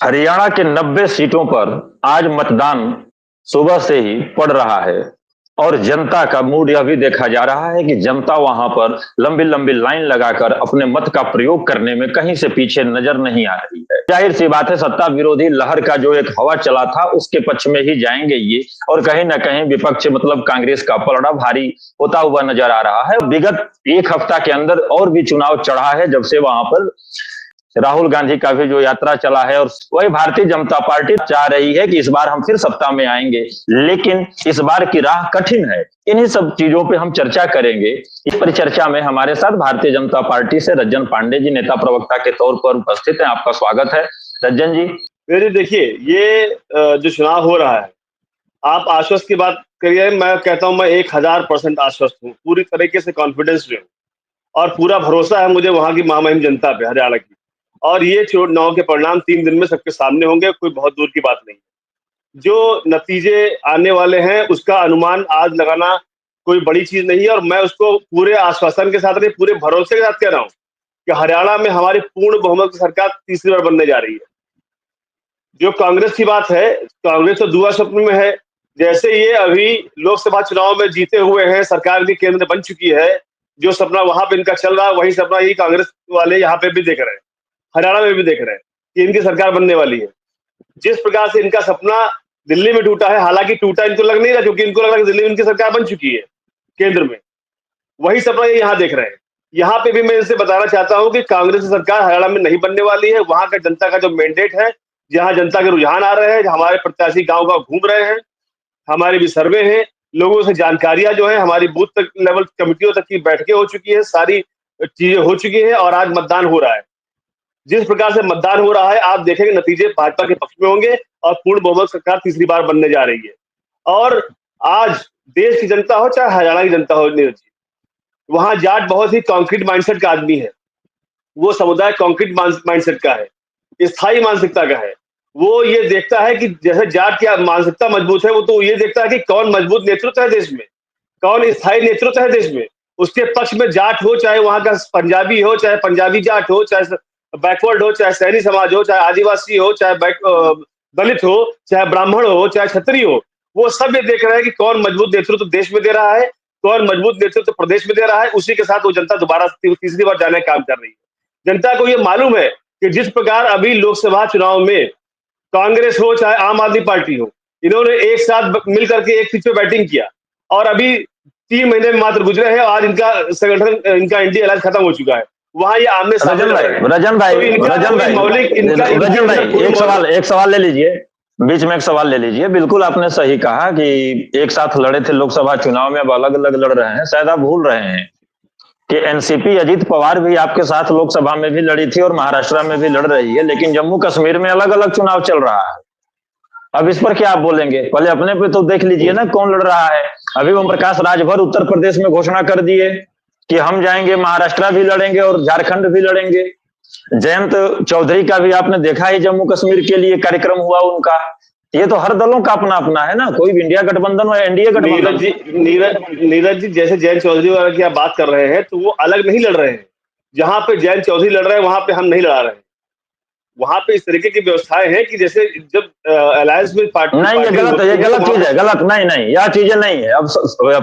हरियाणा के 90 सीटों पर आज मतदान सुबह से ही पड़ रहा है और जनता का मूड यह भी देखा जा रहा है कि जनता वहां पर लंबी लंबी लाइन लगाकर अपने मत का प्रयोग करने में कहीं से पीछे नजर नहीं आ रही है। जाहिर सी बात है, सत्ता विरोधी लहर का जो एक हवा चला था उसके पक्ष में ही जाएंगे ये, और कहीं ना कहीं विपक्ष मतलब कांग्रेस का पलड़ा भारी होता हुआ नजर आ रहा है। विगत एक हफ्ता के अंदर और भी चुनाव चढ़ा है जब से वहां पर राहुल गांधी का भी जो यात्रा चला है, और वही भारतीय जनता पार्टी चाह रही है कि इस बार हम फिर सत्ता में आएंगे, लेकिन इस बार की राह कठिन है। इन्हीं सब चीजों पे हम चर्चा करेंगे। इस परिचर्चा में हमारे साथ भारतीय जनता पार्टी से रंजन पांडे जी नेता प्रवक्ता के तौर पर उपस्थित हैं। आपका स्वागत है रंजन जी। मेरे देखिए, ये जो चुनाव हो रहा है, आप आश्वस्त की बात करिए, मैं कहता हूं मैं 1000% आश्वस्त हूँ, पूरी तरीके से कॉन्फिडेंस में हूँ और पूरा भरोसा है मुझे वहां की महामहिम जनता पे, हरियाणा की। और ये चुनाव के परिणाम 3 दिन में सबके सामने होंगे, कोई बहुत दूर की बात नहीं। जो नतीजे आने वाले हैं उसका अनुमान आज लगाना कोई बड़ी चीज नहीं है, और मैं उसको पूरे आश्वासन के साथ नहीं, पूरे भरोसे के साथ कह रहा हूँ कि हरियाणा में हमारी पूर्ण बहुमत की सरकार तीसरी बार बनने जा रही है। जो कांग्रेस की बात है, कांग्रेस तो दुआ स्वप्न में है। जैसे ये अभी लोकसभा चुनाव में जीते हुए हैं, सरकार भी केंद्र बन चुकी है, जो सपना वहां पे इनका चल रहा है वही सपना यही कांग्रेस वाले यहाँ पे भी देख रहे हैं, हरियाणा में भी देख रहे हैं कि इनकी सरकार बनने वाली है। जिस प्रकार से इनका सपना दिल्ली में टूटा है, हालांकि टूटा इनको लग नहीं रहा, क्योंकि इनको लग रहा है दिल्ली में इनकी सरकार बन चुकी है केंद्र में, वही सपना ये यहाँ देख रहे हैं। यहाँ पे भी मैं इनसे बताना चाहता हूँ कि कांग्रेस की सरकार हरियाणा में नहीं बनने वाली है। वहां का जनता का जो मैंडेट है, जहां जनता के रुझान आ रहे हैं, हमारे प्रत्याशी गांव गांव घूम रहे हैं, हमारे भी सर्वे हैं, लोगों से जानकारियां जो है, हमारी बूथ तक लेवल कमेटियों तक की बैठकें हो चुकी है, सारी चीजें हो चुकी है, और आज मतदान हो रहा है। जिस प्रकार से मतदान हो रहा है, आप देखेंगे नतीजे भाजपा के पक्ष में होंगे और पूर्ण बहुमत सरकार तीसरी बार बनने जा रही है। और आज देश की जनता हो चाहे हरियाणा की जनता हो, नीरज जी, वहां जाट बहुत ही कॉन्क्रीट माइंडसेट का आदमी है। वो समुदाय कॉन्क्रीट माइंडसेट का है, स्थायी मानसिकता का है। वो ये देखता है कि जैसे जाट की मानसिकता मजबूत है, वो तो ये देखता है कि कौन मजबूत नेतृत्व है देश में, कौन स्थायी नेतृत्व है देश में। उसके पक्ष में जाट हो, चाहे वहां का पंजाबी हो, चाहे पंजाबी जाट हो, चाहे बैकवर्ड हो, चाहे सैनी समाज हो, चाहे आदिवासी हो, चाहे दलित हो, चाहे ब्राह्मण हो, चाहे क्षत्रिय हो, वो सब ये देख रहे हैं कि कौन मजबूत नेतृत्व देश में दे रहा है, कौन मजबूत नेतृत्व प्रदेश में दे रहा है। उसी के साथ वो जनता दोबारा तीसरी बार जाने का काम कर रही है। जनता को ये मालूम है कि जिस प्रकार अभी लोकसभा चुनाव में कांग्रेस हो चाहे आम आदमी पार्टी हो, इन्होंने एक साथ मिल करके एक सीट पे बैटिंग किया, और अभी 3 महीने में मात्र गुजरे हैं, आज इनका संगठन, इनका इंडिया इलाज खत्म हो चुका है। वहां ये आमने सामने रजन भाई एक सवाल ले लीजिए, बीच में एक सवाल ले लीजिए। बिल्कुल आपने सही कहा कि एक साथ लड़े थे लोकसभा चुनाव में, अब अलग अलग लड़ रहे हैं। शायद आप भूल रहे हैं कि एनसीपी अजीत पवार भी आपके साथ लोकसभा में भी लड़ी थी और महाराष्ट्र में भी लड़ रही है, लेकिन जम्मू कश्मीर में अलग अलग चुनाव चल रहा है। अब इस पर क्या आप बोलेंगे? पहले अपने पे तो देख लीजिए ना कौन लड़ रहा है। अभी ओम प्रकाश राजभर उत्तर प्रदेश में घोषणा कर दिए कि हम जाएंगे, महाराष्ट्र भी लड़ेंगे और झारखंड भी लड़ेंगे। जयंत चौधरी का भी आपने देखा ही, जम्मू कश्मीर के लिए कार्यक्रम हुआ उनका। ये तो हर दलों का अपना अपना है ना, कोई भी इंडिया गठबंधन और एनडीए गठबंधन। नीरज जी, जैसे जयंत चौधरी वाला की आप बात कर रहे हैं, तो वो अलग नहीं लड़ रहे हैं। जहां पे जयंत चौधरी लड़ रहे हैं वहां पे हम नहीं लड़ा रहे हैं। वहां पे इस तरीके की व्यवस्थाएं हैं कि जैसे जब अलायंस में पार्टी नहीं, ये गलत है, ये गलत चीज है, गलत नहीं, यह चीजें नहीं है। अब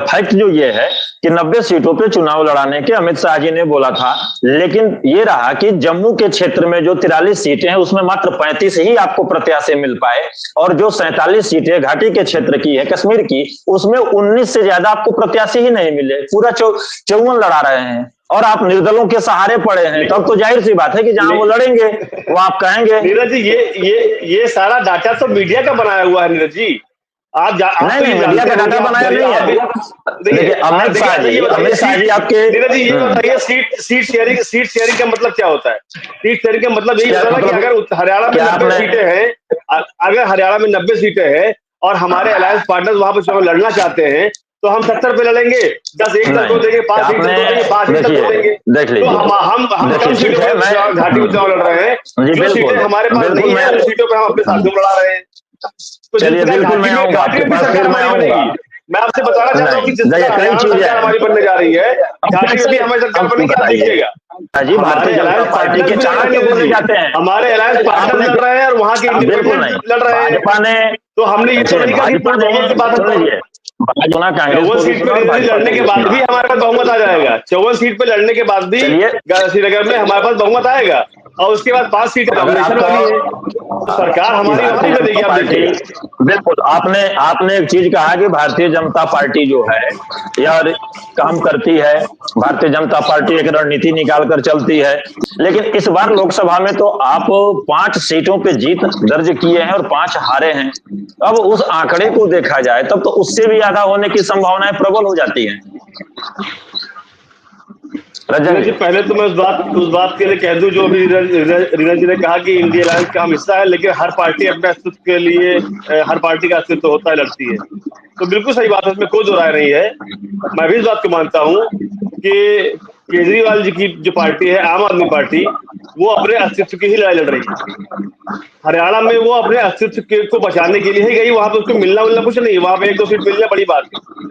फैक्ट जो ये है कि 90 सीटों पे चुनाव लड़ाने के अमित शाह जी ने बोला था, लेकिन ये रहा कि जम्मू के क्षेत्र में जो 43 सीटें हैं उसमेमें मात्र 35 ही आपको प्रत्याशी मिल पाए, और जो 47 सीटें घाटी के क्षेत्र की है, कश्मीर की, उसमें 19 से ज्यादा आपको प्रत्याशी ही नहीं मिले। पूरा 54 लड़ा रहे हैं और आप निर्दलों के सहारे पड़े हैं। तब तो जाहिर सी बात है कि जहां वो लड़ेंगे वो आप कहेंगे। नीरज जी, ये सारा डाटा तो मीडिया का बनाया हुआ है नीरज जी। आप नहीं, मीडिया का डाटा बनाया नहीं है। देखिए अमित शाह जी आपके, नीरज जी ये बताइए, सीट शेयरिंग का मतलब क्या होता है? सीट शेयरिंग का मतलब यही होता है कि अगर हरियाणा में 90 सीटें हैं, अगर हरियाणा में 90 सीटें हैं और हमारे अलायंस पार्टनर्स वहां पर चुनाव लड़ना चाहते हैं, तो हम 70 पे लड़ेंगे, 10 एक दल को देंगे, 5 एक दल को देंगे, 5 एक दल को देंगे। देख लीजिए, तो हम कम सीटों पर घाटी में चुनाव लड़ रहे हैं, जो सीटें हमारे पास नहीं है उन सीटों पर हम अपने साथियों लड़ा रहे हैं। तो चलिए बिल्कुल मैं आऊंगा आपके पास, फिर मैं आऊंगा। मैं आपसे बताना चाहता हूँ कि जिस तरह हमारी बनने जा रही है, घाटी में भी हमारी सरकार बनेगी, आप देखिएगा। जी भारतीय जनता पार्टी के चाणक्य बोले जाते हैं, हमारे अलायंस पार्टनर लड़ रहे हैं और वहाँ के इंडिपेंडेंट लड़ रहे हैं। भाजपा ने तो हमने ये तो नहीं कहा कि बहुमत की बात है। 54 सीट पे लड़ने के बाद भी हमारे पास बहुमत आ जाएगा। 54 सीट पे लड़ने के बाद भी श्रीनगर में हमारे पास बहुमत आएगा और उसके बाद 5 सीटें नॉमिनेशन वाली है। सरकार हमारी वहां बनेगी। आप देखिए, बिल्कुल आपने एक चीज कहा कि भारतीय जनता पार्टी जो है यह काम करती है, भारतीय जनता पार्टी एक रणनीति निकाल कर चलती है, लेकिन इस बार लोकसभा में तो आप 5 सीटों पे जीत दर्ज किए हैं और 5 हारे हैं। अब उस आंकड़े को देखा जाए तब तो उससे भी ज्यादा होने की संभावनाएं प्रबल हो जाती हैं। रजन जी, पहले तो मैं उस बात के लिए कह दूं जो अभी रीना जी ने कहा कि इंडिया अलायंस का हम हिस्सा है, लेकिन हर पार्टी अपने अस्तित्व के लिए, हर पार्टी का अस्तित्व होता है, लड़ती है, तो बिल्कुल सही बात है, उसमें कोई दो राय नहीं है। मैं भी इस बात को मानता हूं कि केजरीवाल जी की जो पार्टी है आम आदमी पार्टी, वो अपने अस्तित्व की ही लड़ाई लड़ रही है। हरियाणा में वो अपने अस्तित्व को बचाने के लिए ही गई, वहां पे उसको मिलना कुछ नहीं, वहां पे 1-2 सीट मिलना बड़ी बात है।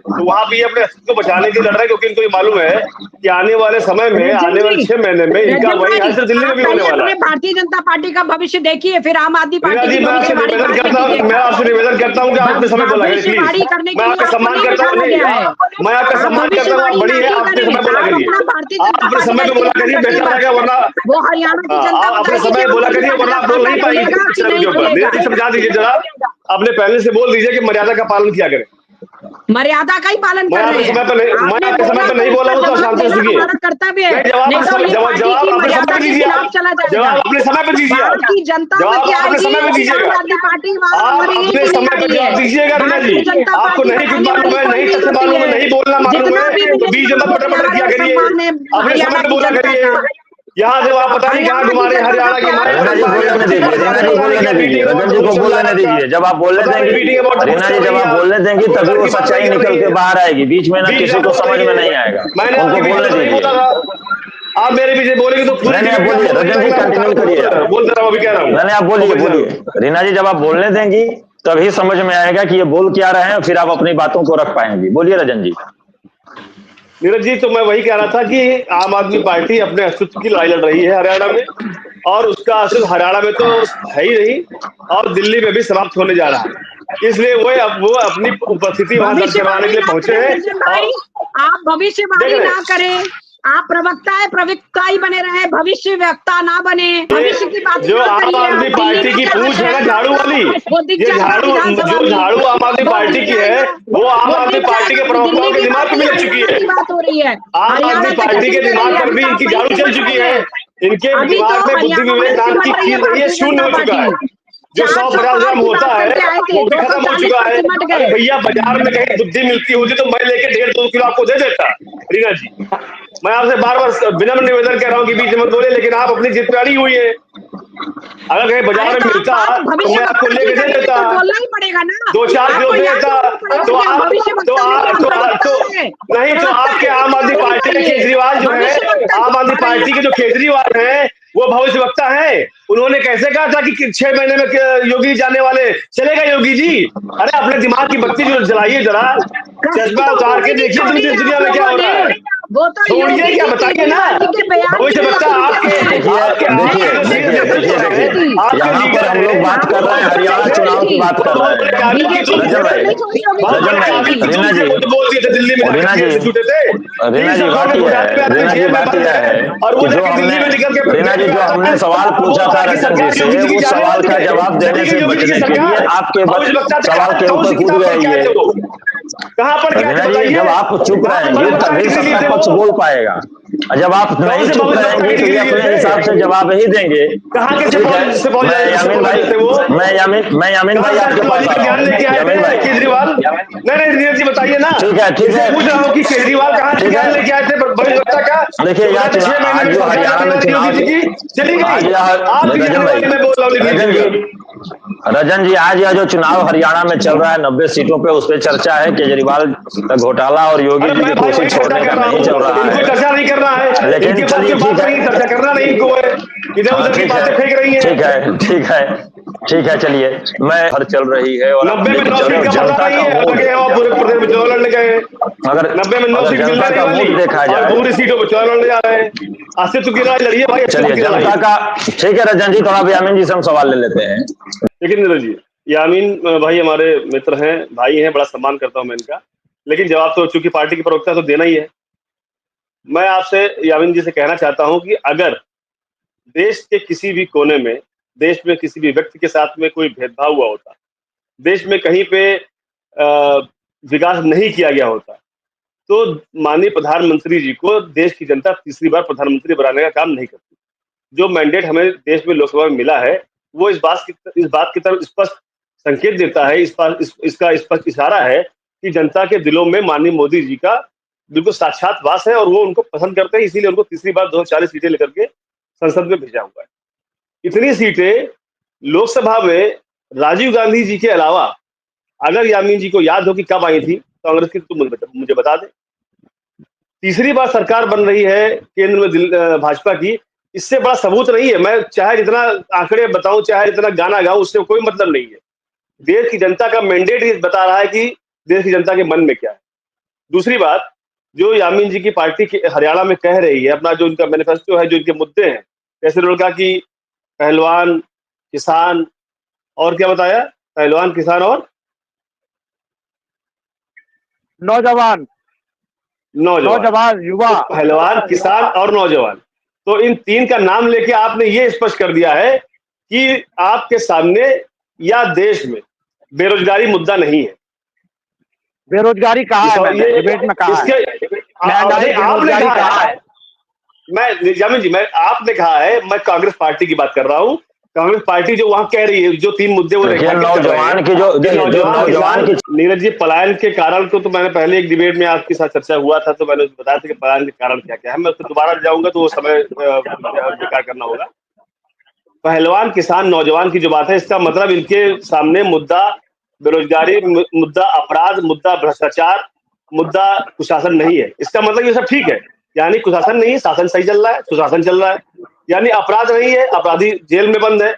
तो वहां पे अपने अस्तित्व को बचाने के लिए लड़ रहा है, क्योंकि इनको ये मालूम है कि आने वाले समय में, आने वाले 6 महीने में इनका वही हाल दिल्ली में भी होने वाला है। भारतीय जनता पार्टी का भविष्य देखिए, फिर आम आदमी पार्टी। मैं आपसे निवेदन करता हूँ कि आप अपने समय बोला करिए, प्लीज। मैं आपका सम्मान करता हूँ, मैं आपका सम्मान करता हूँ, आप बड़ी है, आप अपने समय बोला करिए, आप अपने समय पे बोला करिए, बेहतर रहेगा, वरना वो हरियाणा की जनता आप अपने समय बोला करिए, वरना आप बोल नहीं पाएंगे। समझा दीजिए जरा, अपने पहले से बोल दीजिए कि मर्यादा का पालन किया करें। मर्यादा का ही पालन कर रहे हैं। मैं आपके समय पे नहीं बोला हूँ, तो शांति से सुनिए। जवाब अपने समय पे दीजिए, जवाब अपने समय पे दीजिए, जवाब अपने समय पे दीजिएगा, आप अपने समय पे जवाब दीजिएगा। रीना जी, आपको नहीं कुछ मालूम है, नहीं तथ्य मालूम है, नहीं बोलना मालूम है, तो बीच में पटर किया करिए, अपने समय पे बोला करिए। यहाँ से आप पता नहीं कहाँ घुमा रहे हरियाणा की। रीना जी बोलने दीजिए, रजन जी को बोलने दीजिए। जब आप बोलने देंगे रीना जी, जब आप बोलने देंगे तभी वो सच्चाई निकल के बाहर आएगी, बीच में ना किसी को समझ में नहीं आएगा। उनको बोलने दीजिए। आप मेरे पीछे बोलेंगे तो बोलिए, रजन जी कंटिन्यू करिए, बोल रहा हूँ, अभी कह रहा हूँ। मैंने आप बोलिए। रीना जी, जब आप बोलने देंगी तभी समझ में आएगा कि ये बोल क्या रहे हैं, फिर आप अपनी बातों को रख पाएंगी। बोलिए रजन जी। नीरज जी, तो मैं वही कह रहा था कि आम आदमी पार्टी अपने अस्तित्व की लड़ाई लड़ रही है हरियाणा में, और उसका अस्तित्व हरियाणा में तो है ही नहीं, और दिल्ली में भी समाप्त होने जा रहा है। इसलिए वो अपनी उपस्थिति वहां दर्ज करवाने के लिए पहुंचे हैं। आप भविष्यवाणी ना करें, आप प्रवक्ता ही बने रहे, भविष्य वक्ता ना बने। भविष्य की बात जो आम आदमी पार्टी की पूंछ है ना, झाड़ू वाली, ये झाड़ू आम आदमी पार्टी की है, वो आम आदमी पार्टी के प्रवक्ताओं के दिमाग में लग चुकी है। बात हो रही है, आम आदमी पार्टी के दिमाग पर भी इनकी झाड़ू चल चुकी है। इनके दिमाग में बुद्धि विवेक नाम की चीज नहीं है, शून्य हो चुका है। जो 150 ग्राम होता है वो भी खत्म हो चुका है। अरे भैया, बाजार में कहीं बुद्धि मिलती होती तो मैं लेके 1.5-2 किलो आपको दे देता। रीना जी, मैं आपसे बार-बार विनम्र निवेदन कर रहा हूँ कि बीच में मत बोले, लेकिन आप अपनी जिद पे अड़ी हुई है। अगर कहीं बाजार में मिलता तो मैं आपको लेके दे देता, 2-4 किलो दे देता। तो नहीं, तो आपके आम आदमी पार्टी के केजरीवाल जो है, आम आदमी पार्टी के जो केजरीवाल है, वो भविष्य वक्ता है। उन्होंने कैसे कहा था कि 6 महीने में योगी जाने वाले, चलेगा योगी जी? अरे अपने दिमाग की बत्ती जो जलाइए, जरा चश्मा उतार के देखिए तुम इस दुनिया में क्या हो रहा है। छोड़िए, क्या बताइए ना, भविष्य वक्ता आपके यहाँ पर हम लोग बात कर रहे हैं, हरियाणा चुनाव की बात कर रहे हैं। रीना जी, बात यह है जो हमने सवाल पूछा था रजन जी से, उस सवाल का जवाब देने से बचने के लिए आपके सवाल के ऊपर कूद गए ये। कहाँ पर जब आप चुप रहेंगे तभी सत्ता पक्ष बोल पाएगा, जब आप नहीं चुप रहेंगे तो ये अपने हिसाब से जवाब ही देंगे। मैं यामिन भाई आपके पास यामिन भाई, केजरीवाल नहीं जी बताइए ना। ठीक है पूछ रहा हूँ कि केजरीवाल कहाँ से ज्ञान लेके आए थे भविष्य का? देखिए, आज जो हरियाणा में चुनाव चली गई, रजन जी, आज यह जो चुनाव हरियाणा में चल रहा है 90 सीटों पे, उस पर चर्चा है केजरीवाल का घोटाला और योगी जी की कोशिश छोड़ने का नहीं चल रहा है। चर्चा नहीं कर रहा करना है, लेकिन इनके पास कोई बात नहीं, चर्चा करना नहीं इनको है, इधर उधर की बातें फेंक रही है। ठीक है, चलिए मैं हर चल रही है और 90 में 9 सीट का पता नहीं है, पूरे प्रदेश में चुनाव लड़ने गए, अगर 90 में 9 सीट मिलने नहीं वाली देखा जाए और पूरी सीटों पर चुनाव लड़ने जा रहे हैं। अस्तित्व की लड़ाई लड़िए भाई। चलिए जनता का, ठीक है रंजन जी, थोड़ा यामीन जी से हम सवाल ले लेते हैं। लेकिन नीरज जी, यामीन भाई हमारे मित्र हैं, भाई हैं, बड़ा सम्मान करता हूं मैं इनका, लेकिन जवाब तो चूंकि पार्टी की प्रवक्ता तो देना ही है। मैं आपसे यामीन जी से कहना चाहता हूं कि अगर देश के किसी भी कोने में, देश में किसी भी व्यक्ति के साथ में कोई भेदभाव हुआ होता, देश में कहीं पे विकास नहीं किया गया होता, तो माननीय प्रधानमंत्री जी को देश की जनता तीसरी बार प्रधानमंत्री बनाने का काम नहीं करती। जो मैंडेट हमें देश में लोकसभा में मिला है वो इस बात की तरफ स्पष्ट संकेत देता है, इसका स्पष्ट इशारा है कि जनता के दिलों में माननीय मोदी जी का बिल्कुल साक्षात वास है और वो उनको पसंद करते हैं, इसीलिए उनको तीसरी बार 240 सीटें लेकर के संसद में भेजा हुआ है। इतनी सीटें लोकसभा में राजीव गांधी जी के अलावा, अगर यामीन जी को याद हो कि कब आई थी कांग्रेस की, तो मुझे बता दें। तीसरी बार सरकार बन रही है केंद्र में भाजपा की, इससे बड़ा सबूत नहीं है। मैं चाहे जितना आंकड़े बताऊं, चाहे जितना गाना गाऊं, उससे कोई मतलब नहीं है। देश की जनता का मैंडेट बता रहा है कि देश की जनता के मन में क्या है। दूसरी बात, जो यामीन जी की पार्टी के हरियाणा में कह रही है, अपना जो उनका मैनिफेस्टो है, जो इनके मुद्दे हैं, जैसे उन्होंने कहा कि पहलवान, किसान और क्या बताया, पहलवान, किसान और नौजवान, युवा, तो पहलवान, किसान और नौजवान, तो इन तीन का नाम लेके आपने ये स्पष्ट कर दिया है कि आपके सामने या देश में बेरोजगारी मुद्दा नहीं है। बेरोजगारी कहा है, डिबेट में कहा है, आपने कहा है, मैं यामीन जी, आपने कहा है, मैं कांग्रेस पार्टी की बात कर रहा हूँ। कांग्रेस पार्टी जो वहां कह रही है, जो तीन मुद्दे वो नौजवान की, नौजवान की, नीरज जी, पलायन के कारण को तो मैंने पहले एक डिबेट में आपके साथ चर्चा हुआ था, तो मैंने बताया था कि पलायन के कारण क्या क्या है। मैं उसको दोबारा जाऊंगा तो वो समय बेकार करना होगा। पहलवान, किसान, नौजवान की जो बात है, इसका मतलब इनके सामने मुद्दा बेरोजगारी, मुद्दा अपराध, मुद्दा भ्रष्टाचार, मुद्दा कुशासन नहीं है। इसका मतलब ये सब ठीक है, यानी कुशासन नहीं है, शासन सही चल रहा है, सुशासन चल रहा है। यानी अपराध नहीं है, अपराधी जेल में बंद है,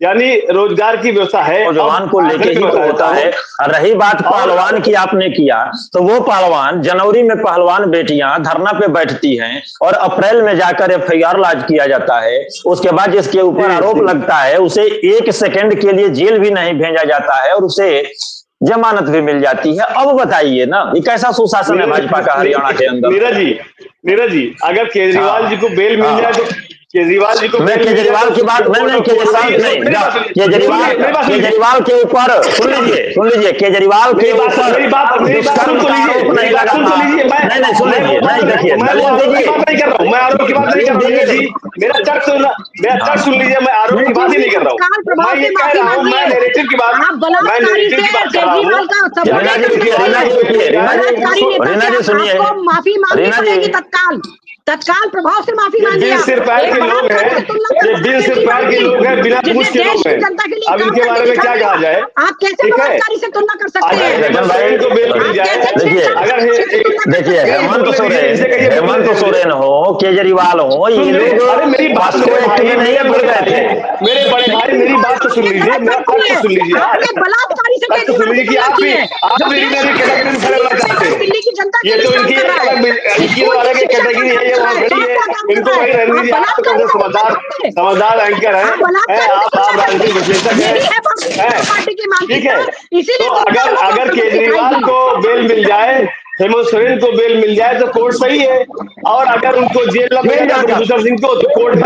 यानी रोजगार की व्यवस्था है। नौजवान को लेके ही तो होता है। रही बात पहलवान की, आपने किया तो वो पहलवान, जनवरी में पहलवान बेटियां धरना पे बैठती हैं और अप्रैल में जाकर FIR लॉन्च किया जाता है। उसके बाद जिसके ऊपर आरोप लगता है उसे 1 सेकंड के लिए जेल भी नहीं भेजा जाता है और उसे जमानत भी मिल जाती है। अब बताइए ना, ये कैसा सुशासन है भाजपा का हरियाणा के अंदर? नीरज जी, अगर केजरीवाल जी को बेल मिल जाए तो केजरीवाल जी को, मैं केजरीवाल की बात, नहीं केजरीवाल के ऊपर सुन लीजिए, केजरीवाल के ऊपर मेरी बात सुन लीजिए, नहीं सुन लीजिए, नहीं देखिए, मैं आरोप की बात नहीं कर रहा हूँ, मेरा तर्क सुन लीजिए, मैं आरोप की बात ही नहीं कर रहा हूँ, मैं ये कह रहा हूँ, मैं नैरेटिव की बात कर रहा हूँ। रीना जी सुनिए, माफी मांगनी पड़ेगी तत्काल प्रभाव से माफी मांगिए। बिन सिर पैर के लोग हैं, बिन सिर पैर के लोग हैं, बिना पूछ के लोग हैं, अब इनके बारे में क्या कहा जाए? आप कैसे बलात्कारी से तुलना कर सकते हैं? देखिए, हेमंत सोरेन हो, केजरीवाल हो, ये लोग पास्को एक्ट में नहीं भर गए थे। मेरे बड़े भाई, मेरी बात तो सुन लीजिए, मेरा तर्क तो सुन लीजिए, बलात्कारी से सुन लीजिए कि आप ये तो इनकी अलग कैटेगरी है, वहाँ खड़ी है, इनको वही रहने दीजिए। आप तो समझदार एंकर हैं, आप राजनीतिक विश्लेषक हैं, ठीक है। तो अगर केजरीवाल को बेल मिल जाए, हेमंत सोरेन को बेल मिल जाए तो कोर्ट सही है, और अगर उनको जेल लग जाएगा प्रभूषण सिंह को तो कोर्ट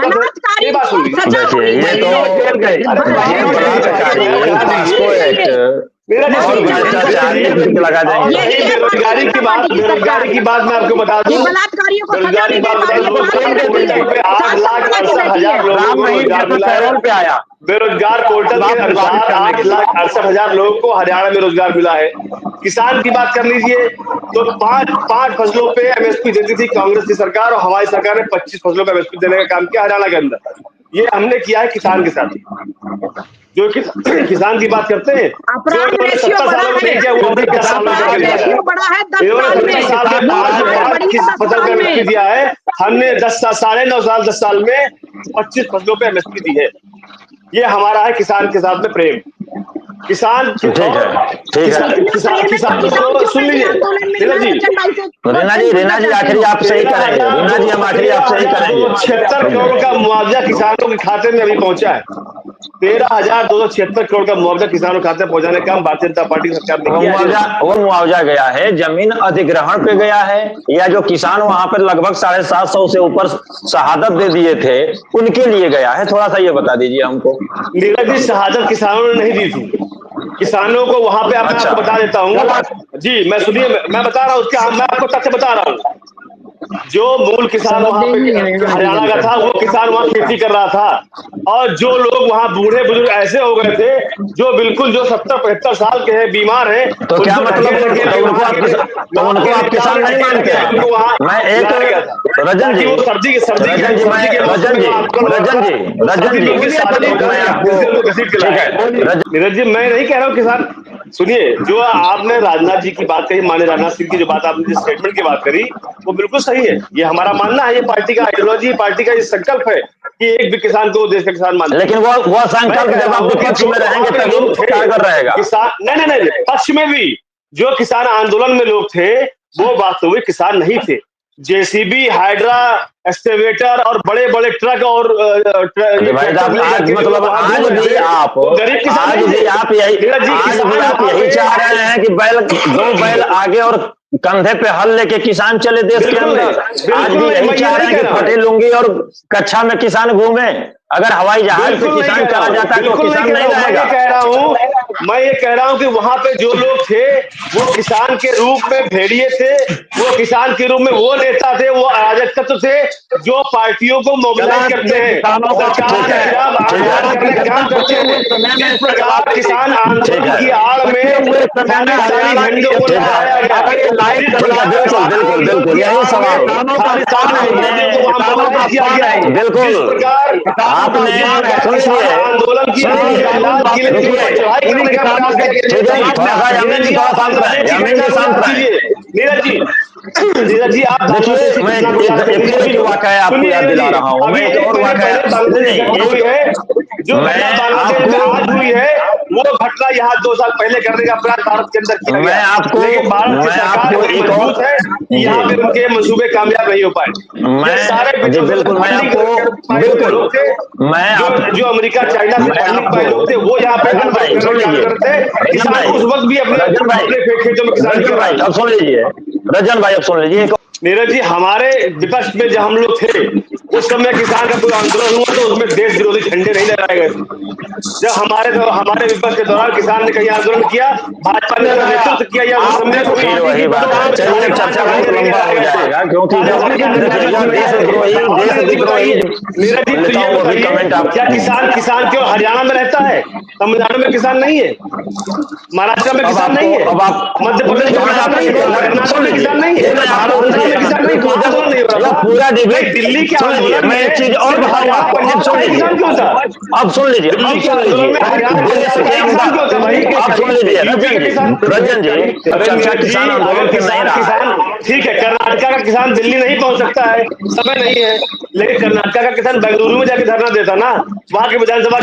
ये बात सुन बेरोजगारी की बात मैं आपको बता दूं, बेरोजगारी की बात बता दूं, 8,68,000 लोगों को रोजगार मिला है। बेरोजगार पोर्टल के अनुसार 8,68,000 लोगों को हरियाणा में रोजगार मिला है। किसान की बात कर लीजिए तो 5 फसलों पे MSP देती थी कांग्रेस की सरकार, और हमारी सरकार ने 25 फसलों पे MSP देने का काम किया हरियाणा के अंदर। ये हमने किया है किसान के साथ। जो किसान की बात करते हैं, अपराध रेशियो बड़ा है, अपराध रेशियो बड़ा है 10 साल में फसल पे एमएसपी दिया है हमने 9.5 साल में 25 फसलों पे एमएसपी दी है। ये हमारा है किसान के साथ में प्रेम। किसान ठीक है किसान को सुन लीजिए रीना जी आखिरी आप सही करेंगे, रीना जी हम आखिरी आप सही करेंगे। 76 करोड़ का मुआवजा किसानों के खाते में अभी पहुंचा है। 13,276 करोड़ का मुआवजा किसानों के खाते में पहुंचाने का काम भारतीय जनता पार्टी सरकार ने किया। वो मुआवजा गया है जमीन अधिग्रहण पे गया है, या जो किसान वहां पर लगभग 750 से ऊपर शहादत दे दिए थे उनके लिए गया है? थोड़ा सा ये बता दीजिए हमको। नीरज जी, शहादत किसानों ने नहीं दी थी, किसानों को वहां पे आपको बता देता हूँ जी, मैं सुनिए, मैं बता रहा हूँ उसके, मैं आपको तथ्य बता रहा हूँ। जो मूल किसान वहां पे हरियाणा का था, वो किसान वहां खेती कर रहा था, और जो लोग वहां बूढ़े बुजुर्ग ऐसे हो गए थे जो बिल्कुल जो 70-75 साल के हैं, बीमार हैं, तो क्या मतलब उनको आप किसान नहीं मानते? मैं एक रजन जी नीरज जी, मैं नहीं कह रहा हूँ किसान, सुनिए, जो आपने राजनाथ जी की बात कही, माननीय राजनाथ सिंह की जो बात आपने जिस स्टेटमेंट की बात करी, वो बिल्कुल सही है। ये हमारा मानना है, ये पार्टी का आइडियोलॉजी, पार्टी का ये संकल्प है कि एक भी किसान को देश का किसान मानना। लेकिन वो संकल्प जब आप विपक्ष में रहेंगे तभी क्या रहेगा किसान? नहीं, पक्ष में भी जो किसान आंदोलन में लोग थे वो वास्तविक किसान नहीं थे। जेसीबी, हाइड्रा, एक्सकेवेटर और बड़े बड़े ट्रक और मतलब आज भी आप यही चाह रहे हैं कि दो बैल आगे और कंधे पे हल लेके किसान चले देश के अंदर। आज भी यही चाह रहे हैं कि फटे लुंगी और कच्छा में किसान घूमे। अगर हवाई जहाज पे किसान चला जाता है तो किसान नहीं रहेगा। मैं ये कह रहा हूँ कि वहां पे जो लोग थे वो किसान के रूप में भेड़िए थे, वो किसान के रूप में वो नेता थे, वो अराजक तत्व थे जो पार्टियों को मोबिलाइज करते हैं, सरकार के खिलाफ आंदोलन करने का काम करते हैं। इस प्रकार किसान आंदोलन की आड़ में झंडों को लगाया गया। बिल्कुल यही सवाल, बिल्कुल आपने आंदोलन की नीरज जी, आप देखिए, मैं एक वाकया आपको याद दिला रहा हूँ। मैं एक और वाकया जो आज हुई है वो घटना यहाँ 2 साल पहले करने का प्रयास भारत के अंदर किया गया। भारत की सरकार मजबूत है, यहाँ पे उनके मंसूबे कामयाब नहीं हो पाए। सारे जो अमेरिका चाइना से पढ़ने पाए लोग थे वो यहाँ पे करते किसान उस वक्त भी अपने खेतों में किसान। अब सुन लीजिए रजन भाई, अब सुन लीजिए नीरज जी, हमारे विपक्ष में जब हम लोग थे उस समय किसान का कोई आंदोलन हुआ तो उसमें देश विरोधी झंडे नहीं लहराए गए। जब हमारे विपक्ष के दौरान किसान ने कहीं आंदोलन किया, भाजपा ने नेतृत्व किया, या उस समय वही बात है। चलिए, चर्चा बहुत लंबा हो जाएगा क्योंकि क्या किसान क्यों हरियाणा में रहता है? तमिलनाडु में किसान नहीं है, महाराष्ट्र में किसान नहीं है, मध्य प्रदेश में किसान नहीं है, कर्नाटक में किसान नहीं है, पूरा डिबेट दिल्ली के आंदोलन मैं एक चीज और बताऊंगा आपको। अब सुन लीजिए, अब सुन लीजिए रजन जी, चर्चा किसान आंदोलन की नहीं रहा। ठीक है, कर्नाटक का किसान दिल्ली नहीं पहुंच सकता है, समय नहीं है, लेकिन कर्नाटक का किसान बेंगलुरु में जाके धरना देता ना, वहां के विधानसभा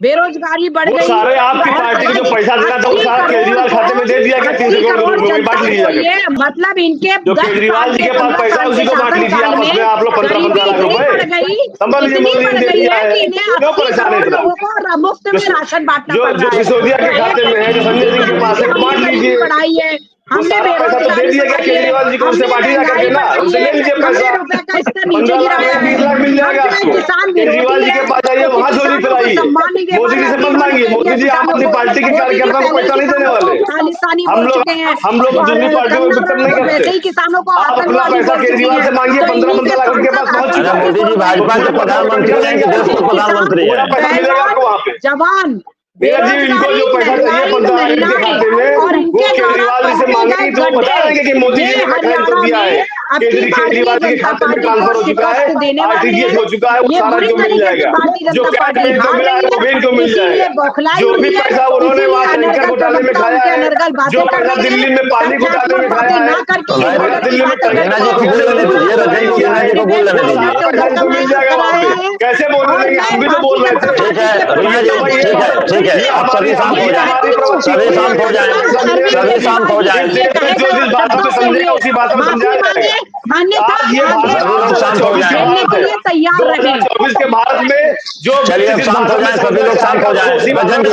बेरोजगारी बढ़ गई। सारे आपकी पार्टी को जो पैसा देना था वो सारा केजरीवाल खाते में दे दिया गया, 300 करोड़ रुपए बांट लीजिए। मतलब इनके जो केजरीवाल जी के पास पैसा उसी को बांट लीजिए आपस में, आप लोग 15-15 लाख रुपए समझ लीजिए मोदी ने दे दिया है। क्यों परेशान है इतना? मुफ्त में राशन बांटना पड़ रहा है, जो सिसोदिया के खाते में है, जो संजय सिंह के पास है, बांट लीजिए। पढ़ाई है, हमने पैसा तो दे दिया गया केजरीवाल जी को, उससे बांटी ना करके ना, उससे ले लीजिए पैसा। 15 लाख 20 लाख मिल जाएगा आपको। केजरीवाल जी के पास जाइए, वहां चोरी कराइए, मोदी जी से मत मांगिए। मोदी जी आप अपनी पार्टी के कार्यकर्ताओं को पैसा नहीं देने वाले। हम लोग दूसरी पार्टियों में वितरण नहीं करते। आप अपना पैसा केजरीवाल से मांगिए, 15-15 लाख उनके पास पहुंच चुका है। मोदी जी भाजपा के प्रधानमंत्री हैं, देश के प्रधानमंत्री पूरा पैसा मिलेगा आपको वहाँ पे। जवान इनको जो पैसा चाहिए 15 लाख के खाते में, वो केजरीवाल जी से मांगेंगे तो बता देंगे कि मोदी जी ने दिया है। केजरीवाल के खाते में ट्रांसफर हो चुका है, आरटीजीएस हो चुका है, वो सारा इनको मिल जाएगा। जो कैश में इनको मिला है वो भी इनको मिल जाएगा। जो भी पैसा उन्होंने वहाँ टैंकर घोटाले में खाया है, जो पैसा दिल्ली में पानी घोटाले में खाया है, दिल्ली में मिल जाएगा वहाँ पे। कैसे बोल रहे हैं, हम भी तो बोल रहे थे। ठीक है, ठीक है, आप सभी शांत हो जाए, सभी शांत हो जाए, सभी शांत हो जाए। जो जिस बात में समझेगा उसी बात में समझाया जाएगा। शांत हो जाए, तैयार रहे। 2024 के भारत में जो चलिए शांत हो जाए, सभी लोग शांत हो जाए। रजन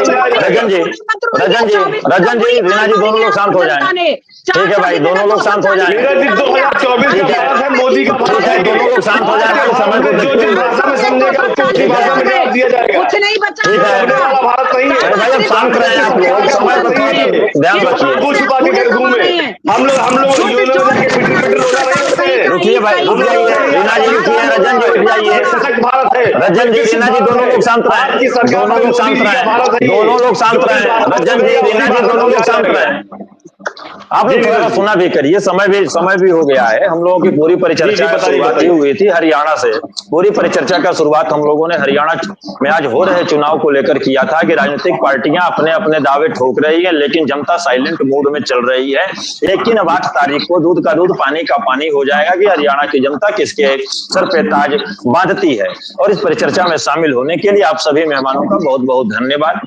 जी, रीना जी, दोनों लोग शांत हो जाए। ठीक है भाई, दोनों लोग शांत हो जाए। 2024 का भारत है, मोदी का भारत है, दोनों लोग शांत हो जाए। समय को जो जिस भाषा में समझेगा उसको उसी भाषा में जवाब दिया जाएगा। कुछ नहीं बचा, ठीक है, वाला भारत नहीं है। भाई अब शांत रहे आप लोग, समय को ध्यान रखिए। छुपा के घर घूमे हम लोग रुकिए भाई, रुक जाइए, रीना जी रुकिए, रजन जी रुक जाइए, सशक्त भारत है। रजन जी, रीना जी, दोनों लोग शांत रहे, दोनों लोग शांत रहे, दोनों लोग शांत रहे। रजन जी, रीना जी, दोनों लोग शांत रहे। आप लोग थोड़ा सा सुना भी करिए, समय भी हो गया है। हम लोगों की पूरी परिचर्चा शुरुआत हुई थी हरियाणा से। पूरी परिचर्चा का शुरुआत हम लोगों ने हरियाणा में आज हो रहे चुनाव को लेकर किया था कि राजनीतिक पार्टियां अपने अपने दावे ठोक रही है, लेकिन जनता साइलेंट मोड में चल रही है। लेकिन अब 8 तारीख को दूध का दूध पानी का पानी हो जाएगा कि हरियाणा की जनता किसके सर पे ताज बांधती है। और इस परिचर्चा में शामिल होने के लिए आप सभी मेहमानों का बहुत बहुत धन्यवाद।